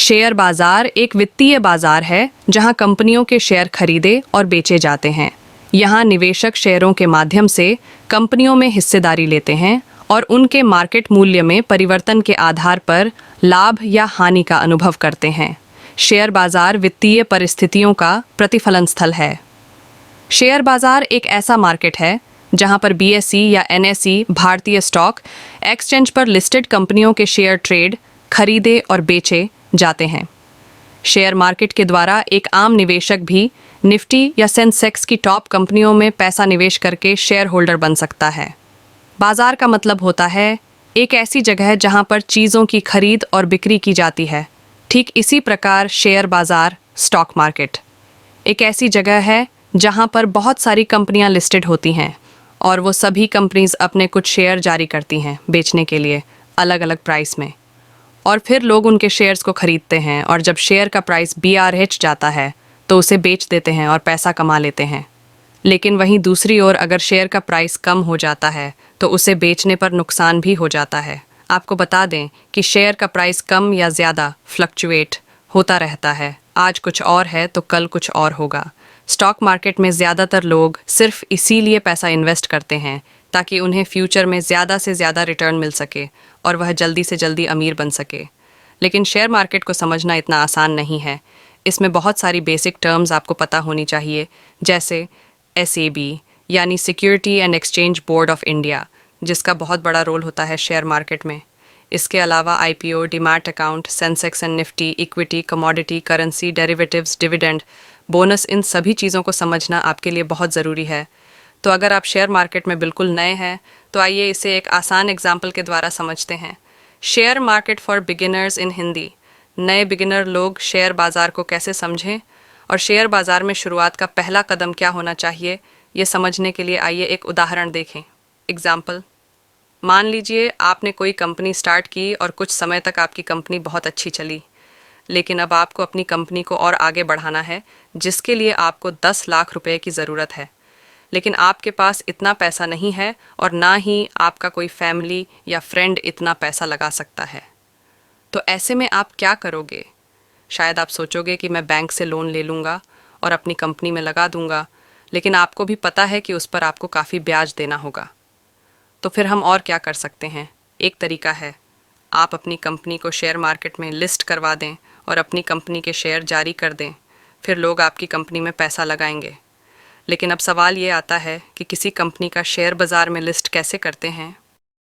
Share बाजार एक वित्तीय बाजार है जहां कंपनियों के शेयर खरीदे और बेचे जाते हैं। यहां निवेशक शेयरों के माध्यम से कंपनियों में हिस्सेदारी लेते हैं और उनके मार्केट मूल्य में परिवर्तन के आधार पर लाभ या हानि का अनुभव करते हैं। शेयर बाजार वित्तीय परिस्थितियों का प्रतिफलन स्थल है। शेयर बाजार एक ऐसा मार्केट है जहां पर बीएसई या एनएसई भारतीय स्टॉक एक्सचेंज पर लिस्टेड कंपनियों के शेयर ट्रेड, खरीदे और बेचे जाते हैं। शेयर मार्केट के द्वारा एक आम निवेशक भी निफ्टी या सेंसेक्स की टॉप कंपनियों में पैसा निवेश करके शेयर होल्डर बन सकता है। बाजार का मतलब होता है एक ऐसी जगह जहां पर चीज़ों की खरीद और बिक्री की जाती है। ठीक इसी प्रकार शेयर बाजार स्टॉक मार्केट एक ऐसी जगह है जहां पर बहुत सारी कंपनियां लिस्टेड होती हैं और वो सभी कंपनीज अपने कुछ शेयर जारी करती हैं बेचने के लिए अलग अलग प्राइस में, और फिर लोग उनके शेयर्स को खरीदते हैं और जब शेयर का प्राइस BRH जाता है तो उसे बेच देते हैं और पैसा कमा लेते हैं। लेकिन वहीं दूसरी ओर अगर शेयर का प्राइस कम हो जाता है तो उसे बेचने पर नुकसान भी हो जाता है। आपको बता दें कि शेयर का प्राइस कम या ज़्यादा फ्लक्चुएट होता रहता है। आज कुछ और है तो कल कुछ और होगा। स्टॉक मार्केट में ज़्यादातर लोग सिर्फ इसीलिए पैसा इन्वेस्ट करते हैं ताकि उन्हें फ्यूचर में ज़्यादा से ज़्यादा रिटर्न मिल सके और वह जल्दी से जल्दी अमीर बन सके। लेकिन शेयर मार्केट को समझना इतना आसान नहीं है। इसमें बहुत सारी बेसिक टर्म्स आपको पता होनी चाहिए, जैसे SEBI यानी security and exchange board of India, जिसका बहुत बड़ा रोल होता है शेयर मार्केट में। इसके अलावा IPO, demat account, Sensex and Nifty, equity, commodity, currency, derivatives, dividend, bonus, इन सभी चीज़ों को समझना आपके लिए बहुत ज़रूरी है। तो अगर आप शेयर मार्केट में बिल्कुल नए हैं तो आइए इसे एक आसान एग्जाम्पल के द्वारा समझते हैं। शेयर मार्केट फॉर बिगिनर्स इन हिंदी। नए बिगिनर लोग शेयर बाज़ार को कैसे समझें और शेयर बाज़ार में शुरुआत का पहला कदम क्या होना चाहिए, ये समझने के लिए आइए एक उदाहरण देखें। एग्जाम्पल, मान लीजिए आपने कोई कंपनी स्टार्ट की और कुछ समय तक आपकी कंपनी बहुत अच्छी चली, लेकिन अब आपको अपनी कंपनी को और आगे बढ़ाना है, जिसके लिए आपको 10 लाख रुपए की ज़रूरत है। लेकिन आपके पास इतना पैसा नहीं है और ना ही आपका कोई फैमिली या फ्रेंड इतना पैसा लगा सकता है। तो ऐसे में आप क्या करोगे? शायद आप सोचोगे कि मैं बैंक से लोन ले लूँगा और अपनी कंपनी में लगा दूँगा, लेकिन आपको भी पता है कि उस पर आपको काफ़ी ब्याज देना होगा। तो फिर हम और क्या कर सकते हैं? एक तरीका है, आप अपनी कंपनी को शेयर मार्केट में लिस्ट करवा दें और अपनी कंपनी के शेयर जारी कर दें। फिर लोग आपकी कंपनी में पैसा लगाएंगे। लेकिन अब सवाल ये आता है कि किसी कंपनी का शेयर बाज़ार में लिस्ट कैसे करते हैं?